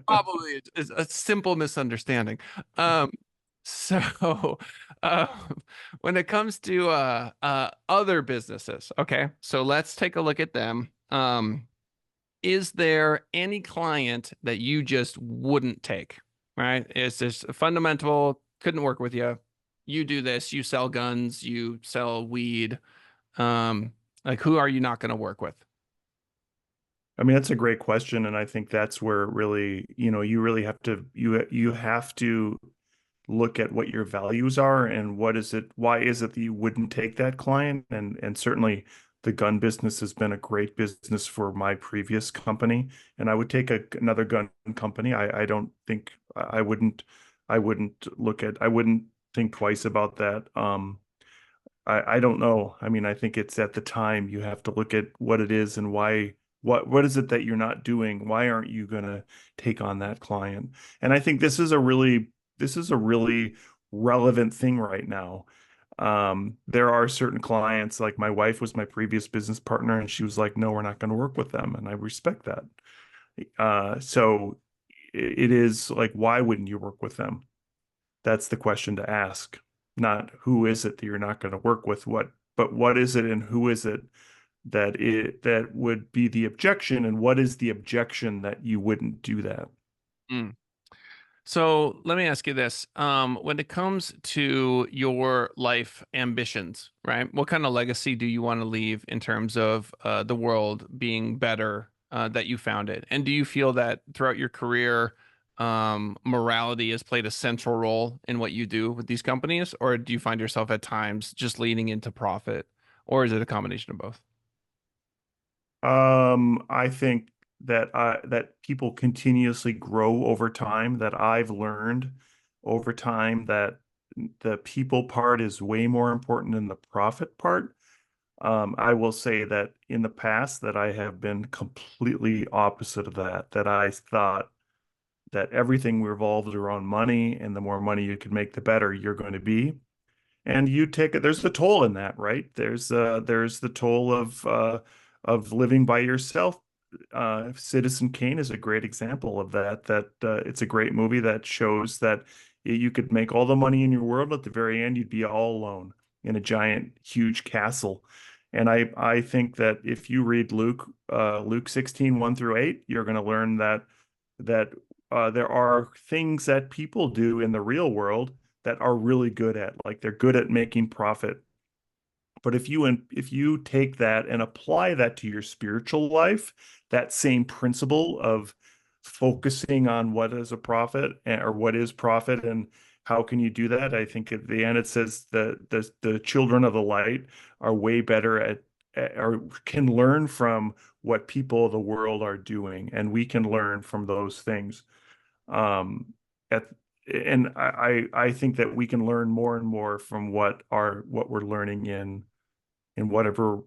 Probably it's a simple misunderstanding. Um, so when it comes to other businesses, okay, so let's take a look at them. Is there any client that you just wouldn't take? Right? It's just fundamental, couldn't work with you. You do this, you sell guns, you sell weed. Um, like who are you not going to work with? I mean, that's a great question, and I think that's where really, you really have to you have to look at what your values are and why is it that you wouldn't take that client? And certainly the gun business has been a great business for my previous company, and I would take another gun company. I don't think I wouldn't think twice about that. I don't know. I mean, I think it's at the time you have to look at what it is and why what is it that you're not doing? Why aren't you going to take on that client? And I think this is a really relevant thing right now. There are certain clients, like my wife was my previous business partner, and she was like, "No, we're not going to work with them," and I respect that. So it is like, why wouldn't you work with them? That's the question to ask. Not who is it that you're not going to work with, but what is it and who is it that would be the objection, and what is the objection that you wouldn't do that? Mm. So let me ask you this. When it comes to your life ambitions, right? What kind of legacy do you want to leave in terms of the world being better that you found it? And do you feel that throughout your career, morality has played a central role in what you do with these companies? Or do you find yourself at times just leaning into profit? Or is it a combination of both? I think that people continuously grow over time, that I've learned over time that the people part is way more important than the profit part. I will say that in the past that I have been completely opposite of that, that I thought that everything revolved around money, and the more money you can make, the better you're going to be. And you take it, there's the toll in that, right? There's the toll of living by yourself. Citizen Kane is a great example of that. It's a great movie that shows that you could make all the money in your world, at the very end you'd be all alone in a giant, huge castle. And I think that if you read Luke 16, 1 through 8, you're going to learn that there are things that people do in the real world that are really good at, like they're good at making profit. But if you take that and apply that to your spiritual life, that same principle of focusing on what is a profit, or what is profit and how can you do that? I think at the end it says that the children of the light are way better or can learn from what people of the world are doing, and we can learn from those things. Um, at and I think that we can learn more and more from what we're learning in whatever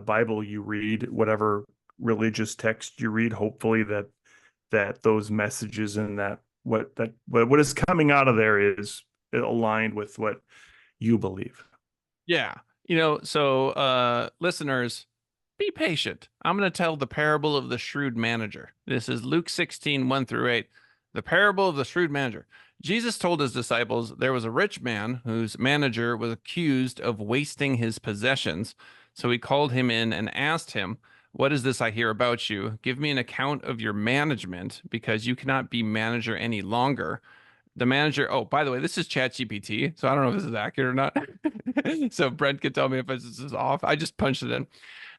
Bible you read, whatever religious text you read, hopefully that those messages and what is coming out of there is aligned with what you believe. Yeah. So listeners, be patient. I'm going to tell the parable of the shrewd manager. This is Luke 16, 1 through 8. The parable of the shrewd manager. Jesus told his disciples there was a rich man whose manager was accused of wasting his possessions. So he called him in and asked him, "What is this I hear about you? Give me an account of your management, because you cannot be manager any longer." The manager, oh, by the way, this is ChatGPT, so I don't know if this is accurate or not. So Brent can tell me if this is off. I just punched it in.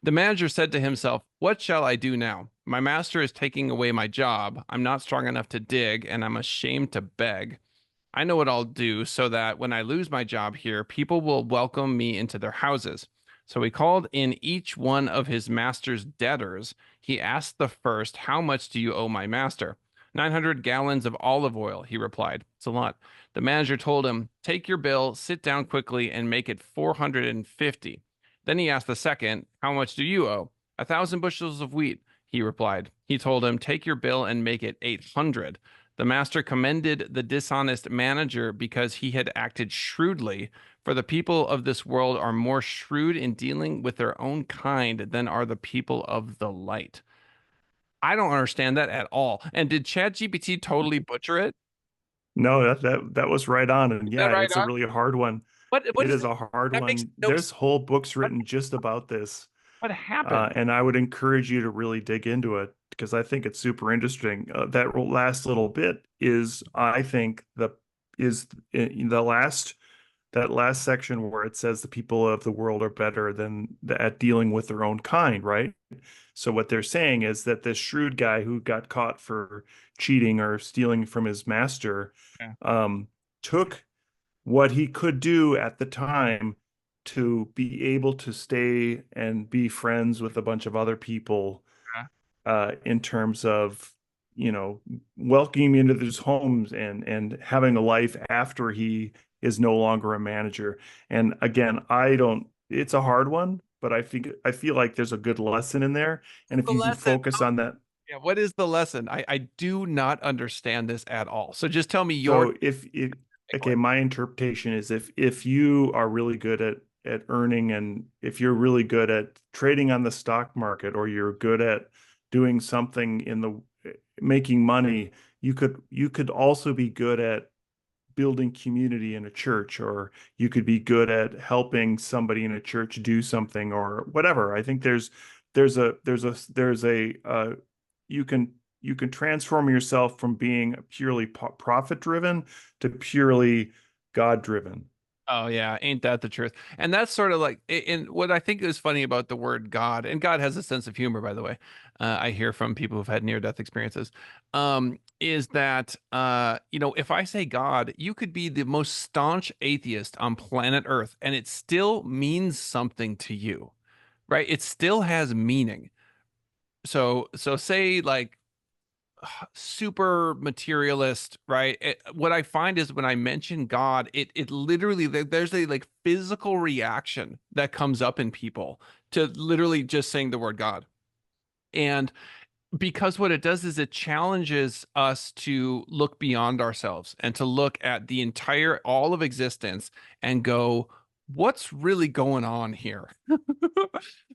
The manager said to himself, "What shall I do now? My master is taking away my job. I'm not strong enough to dig, and I'm ashamed to beg. I know what I'll do so that when I lose my job here, people will welcome me into their houses." So he called in each one of his master's debtors. He asked the first, "How much do you owe my master?" 900 gallons of olive oil, he replied. It's a lot. The manager told him, "Take your bill, sit down quickly, and make it 450. Then he asked the second, "How much do you owe?" 1,000 bushels of wheat, he replied. He told him, "Take your bill and make it 800. The master commended the dishonest manager because he had acted shrewdly, for the people of this world are more shrewd in dealing with their own kind than are the people of the light." I don't understand that at all. And did ChatGPT totally butcher it? No, that was right on. And Is that yeah, right it's a on? really hard one. What It is is it? a hard That makes one. no There's sense. whole books What, written just about this. what happened? And I would encourage you to really dig into it because I think it's super interesting. That last little bit is, I think, the last that last section where it says the people of the world are better than at dealing with their own kind, right? So what they're saying is that this shrewd guy who got caught for cheating or stealing from his master Yeah. um, took what he could do at the time to be able to stay and be friends with a bunch of other people in terms of, you know, welcoming into these homes and having a life after he is no longer a manager. And again, I don't, it's a hard one, but I feel like there's a good lesson in there. And if The you can lesson. focus on that. Yeah, what is the lesson? I do not understand this at all. So just tell me your So if takeaway. okay, my interpretation is if you are really good at earning, and if you're really good at trading on the stock market, or you're good at doing something in the making money, you could also be good at building community in a church, or you could be good at helping somebody in a church do something or whatever. I think there's a you can you can transform yourself from being purely profit driven to purely God driven. Oh yeah, ain't that the truth? And that's sort of like, and what I think is funny about the word God, and God has a sense of humor, by the way. I hear from people who've had near-death experiences, is that if I say God, you could be the most staunch atheist on planet Earth, and it still means something to you, right? It still has meaning. So say like super materialist, right? What I find is when I mention God, it literally there's a like physical reaction that comes up in people to literally just saying the word God. And because what it does is it challenges us to look beyond ourselves and to look at the entire all of existence and go, what's really going on here?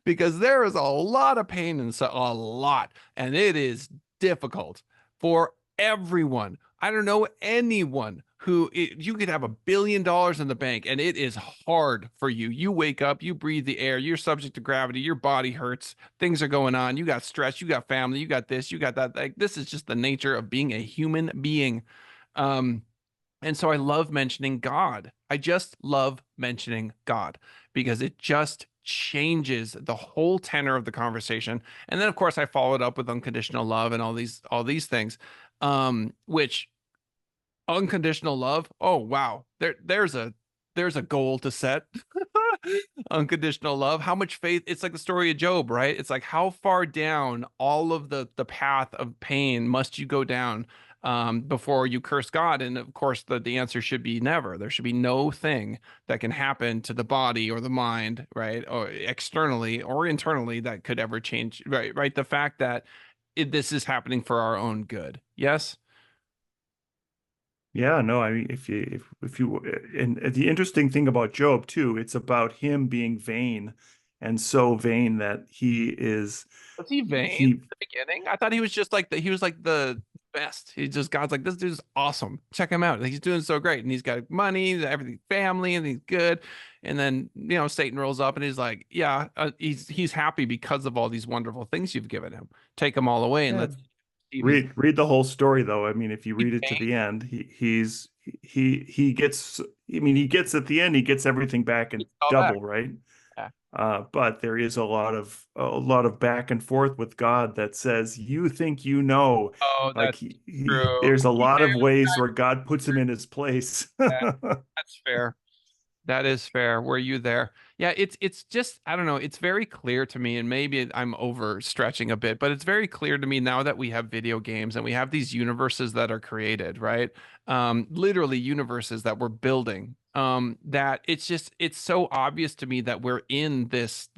Because there is a lot of pain and so a lot, and it is difficult for everyone. I don't know anyone you could have $1 billion in the bank and it is hard for you. You wake up, you breathe the air, you're subject to gravity, your body hurts, things are going on, you got stress, you got family, you got this, you got that. Like this is just the nature of being a human being. Um, and so I love mentioning God. I just love mentioning God because it just changes the whole tenor of the conversation. And then of course I followed up with unconditional love and all these things. Which unconditional love, oh wow. There's a goal to set. Unconditional love. How much faith? It's like the story of Job, right? It's like how far down all of the path of pain must you go down before you curse God. And of course, the answer should be never. There should be no thing that can happen to the body or the mind, right, or externally or internally that could ever change, right? Right. The fact that this is happening for our own good. Yes. Yeah, no, I mean, if you, and the interesting thing about Job too, it's about him being vain, and so vain that Was he vain at he the beginning? I thought he was just like he was like the best. He just God's like, this dude's awesome. Check him out. Like, he's doing so great. And he's got money, everything, family, and he's good. And then, Satan rolls up and he's like, yeah, he's happy because of all these wonderful things you've given him. Take them all away and yeah, let's see if he's read the whole story though. I mean, if you read it to vain. the end, he gets, I mean, he gets at the end, he gets everything back in All back. double, right? Yeah. But there is a lot of back and forth with God that says, you think you know, Oh, like that's true. there's a He lot gave of us ways where God puts him in his place. that. That's fair. That is fair. Were you there? Yeah, it's just I don't know. It's very clear to me, and maybe I'm overstretching a bit, but it's very clear to me now that we have video games and we have these universes that are created, right? Literally universes that we're building. That it's so obvious to me that we're in this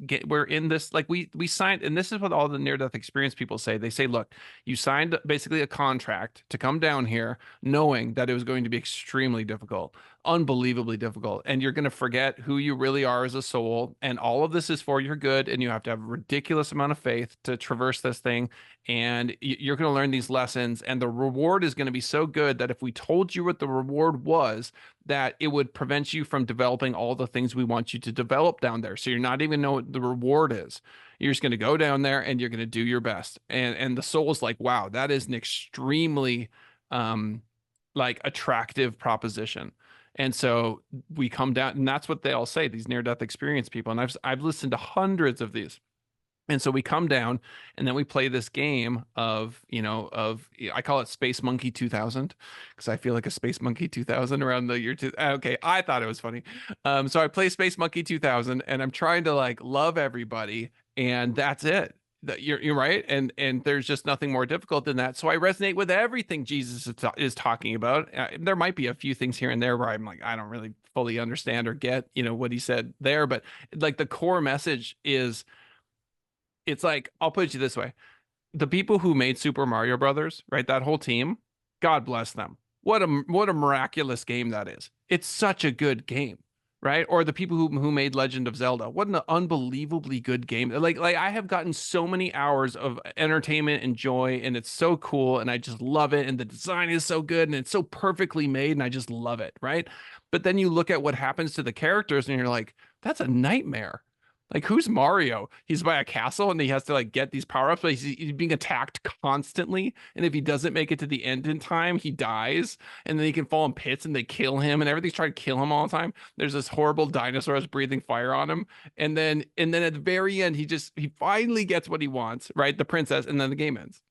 like we signed, and this is what all the near-death experience people say. They say, look, you signed basically a contract to come down here, knowing that it was going to be extremely difficult, unbelievably difficult, and you're going to forget who you really are as a soul, and all of this is for your good, and you have to have a ridiculous amount of faith to traverse this thing, and you're going to learn these lessons, and the reward is going to be so good that if we told you what the reward was, that it would prevent you from developing all the things we want you to develop down there, so you're not even know what the reward is. You're just going to go down there and you're going to do your best, and the soul is like, wow, that is an extremely um like attractive proposition. And so we come down, and that's what they all say, these near-death experience people. And I've listened to hundreds of these. And so we come down and then we play this game of I call it Space Monkey 2000 because I feel like a Space Monkey 2000 around the year two. Okay, I thought it was funny. So I play Space Monkey 2000 and I'm trying to like love everybody, and that's it. That you're right, and there's just nothing more difficult than that. So I resonate with everything Jesus is talking about. There might be a few things here and there where I'm like, I don't really fully understand or get what he said there, but like the core message is, it's like, I'll put it to you this way. The people who made Super Mario Brothers, right? That whole team, God bless them. What a miraculous game that is. It's such a good game, right? Or the people who made Legend of Zelda. What an unbelievably good game. Like I have gotten so many hours of entertainment and joy, and it's so cool, and I just love it, and the design is so good, and it's so perfectly made, and I just love it, right? But then you look at what happens to the characters and you're like, that's a nightmare. Like, who's Mario? He's by a castle and he has to like get these power-ups, but he's being attacked constantly. And if he doesn't make it to the end in time, he dies. And then he can fall in pits and they kill him, and everything's trying to kill him all the time. There's this horrible dinosaur that's breathing fire on him. And then at the very end, he finally gets what he wants, right? The princess, and then the game ends.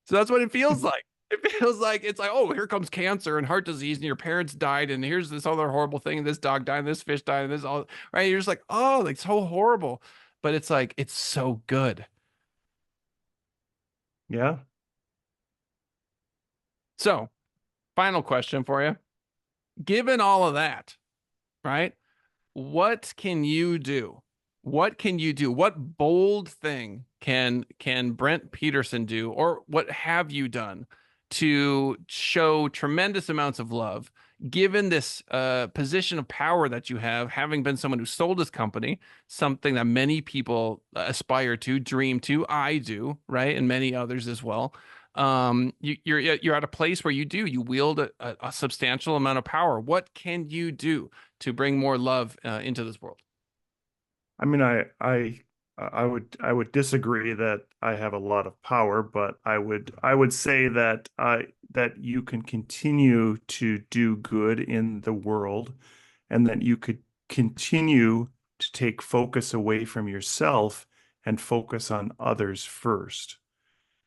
So that's what it feels like. It feels like it's like, oh, here comes cancer and heart disease, and your parents died, and here's this other horrible thing, and this dog died, and this fish died, and this all right. You're just like, oh, like so horrible. But it's like, it's so good. Yeah. So, final question for you. Given all of that, right? What can you do? What can you do? What bold thing can Brent Peterson do, or what have you done to show tremendous amounts of love, given this position of power that you have, having been someone who sold his company, something that many people aspire to, dream to, I do, right, and many others as well. You're at a place where you wield a substantial amount of power. What can you do to bring more love into this world? I mean, I would disagree that I have a lot of power, but I would say that you can continue to do good in the world, and that you could continue to take focus away from yourself and focus on others first.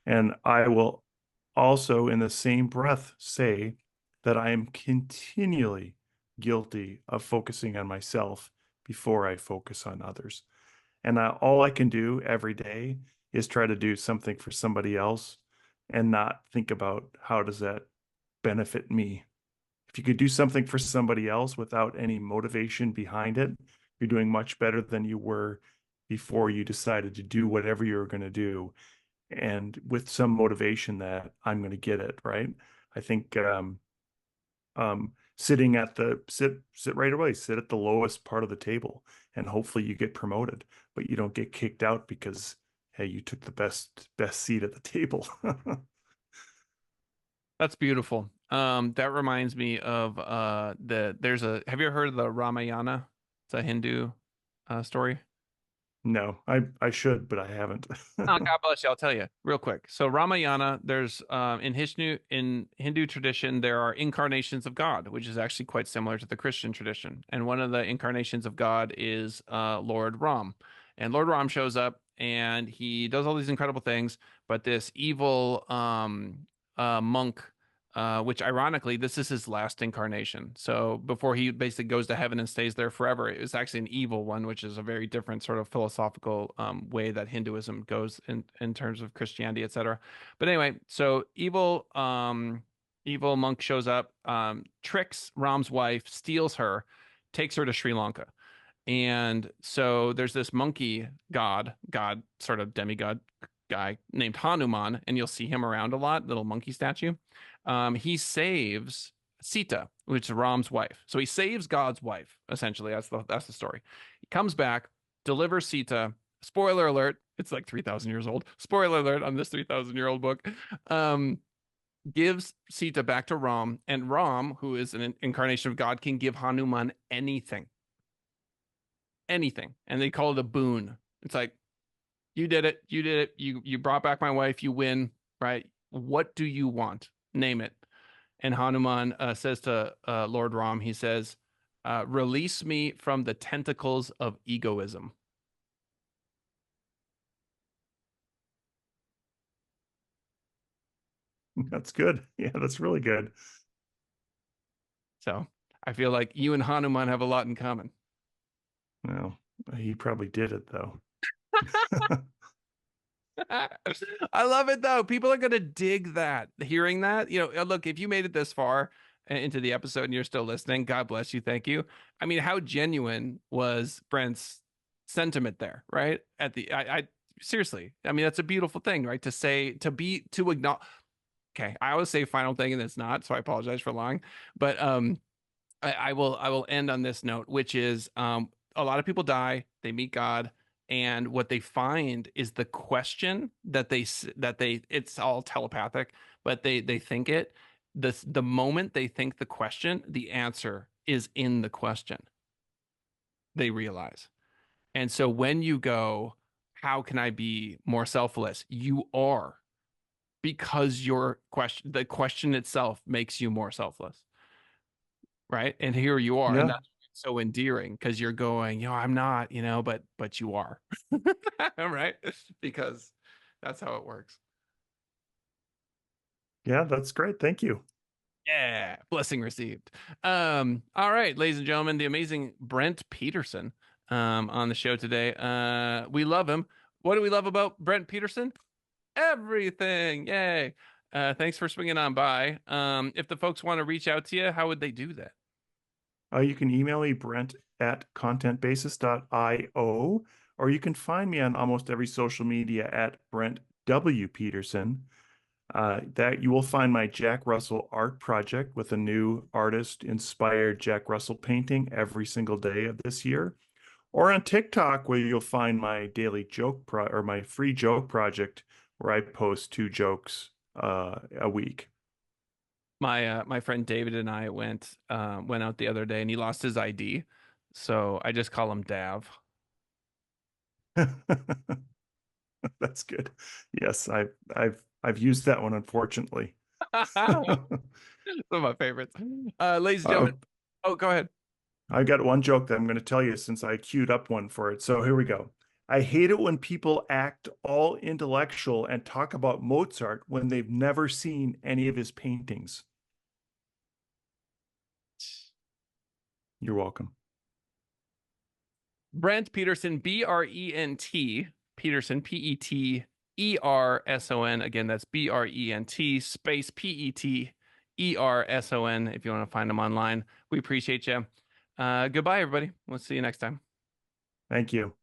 And I will also, in the same breath, say that I am continually guilty of focusing on myself before I focus on others. And all I can do every day is try to do something for somebody else and not think about how does that benefit me? If you could do something for somebody else without any motivation behind it, you're doing much better than you were before you decided to do whatever you were going to do. And with some motivation that I'm going to get it, right? I think sitting at the sit right away, sit at the lowest part of the table, and hopefully you get promoted, but you don't get kicked out because hey, you took the best seat at the table. That's beautiful. That reminds me of there's a have you ever heard of the Ramayana? It's a Hindu story. No, I should, but I haven't. Oh, God bless you. I'll tell you real quick. So Ramayana, there's in Hindu tradition, there are incarnations of God, which is actually quite similar to the Christian tradition. And one of the incarnations of God is Lord Ram. And Lord Ram shows up and he does all these incredible things, but this evil monk, which ironically, this is his last incarnation. So before he basically goes to heaven and stays there forever, it was actually an evil one, which is a very different sort of philosophical way that Hinduism goes in terms of Christianity, etc. But anyway, so evil monk shows up, tricks Ram's wife, steals her, takes her to Sri Lanka. And so there's this monkey god, sort of demigod guy named Hanuman, and you'll see him around a lot, little monkey statue. He saves Sita, which is Ram's wife. So he saves God's wife, essentially. That's the story. He comes back, delivers Sita. Spoiler alert, it's like 3,000 years old. Spoiler alert on this 3,000-year-old book. Um, gives Sita back to Ram, and Ram, who is an incarnation of God, can give Hanuman anything. Anything. And they call it a boon. It's like, you did it. You did it. You brought back my wife. You win, right? What do you want? Name it. And Hanuman says to Lord Ram, he says, release me from the tentacles of egoism. That's good. Yeah, that's really good. So I feel like you and Hanuman have a lot in common. Well, he probably did it though. I love it though. People are going to dig that, hearing that. Look, if you made it this far into the episode and you're still listening, God bless you. Thank you. I mean, how genuine was Brent's sentiment there, right? I seriously, I mean, that's a beautiful thing, right? To say, to acknowledge. Okay, I always say final thing and it's not, so I apologize for lying. But I will end on this note, which is a lot of people die, they meet God, and what they find is the question that they it's all telepathic, but they think it. The moment they think the question, the answer is in the question. They realize. And so when you go, how can I be more selfless? You are, because the question itself makes you more selfless, right? And here you are, and Yeah, that's so endearing because you're going, I'm not, but you are, right? Because that's how it works. yeah, that's great. Thank you. Yeah, blessing received. All right, ladies and gentlemen, the amazing Brent Peterson on the show today. We love him. What do we love about Brent Peterson? Everything. Yay. Thanks for swinging on by. If the folks want to reach out to you, how would they do that? You can email me, Brent at contentbasis.io, or you can find me on almost every social media at Brent W. Peterson. That you will find my Jack Russell art project with a new artist inspired Jack Russell painting every single day of this year, or on TikTok where you'll find my daily joke or my free joke project where I post 2 jokes a week. My friend David and I went out the other day and he lost his ID. So I just call him Dav. That's good. Yes, I've used that one unfortunately. One of my favorites. Ladies and Uh, gentlemen. Oh, go ahead. I got one joke that I'm going to tell you since I queued up one for it. So here we go. I hate it when people act all intellectual and talk about Mozart when they've never seen any of his paintings. You're welcome. Brent Peterson, Brent Peterson, Peterson. Again, that's Brent space Peterson. Peterson, if you want to find him online. We appreciate you. Goodbye, everybody. We'll see you next time. Thank you.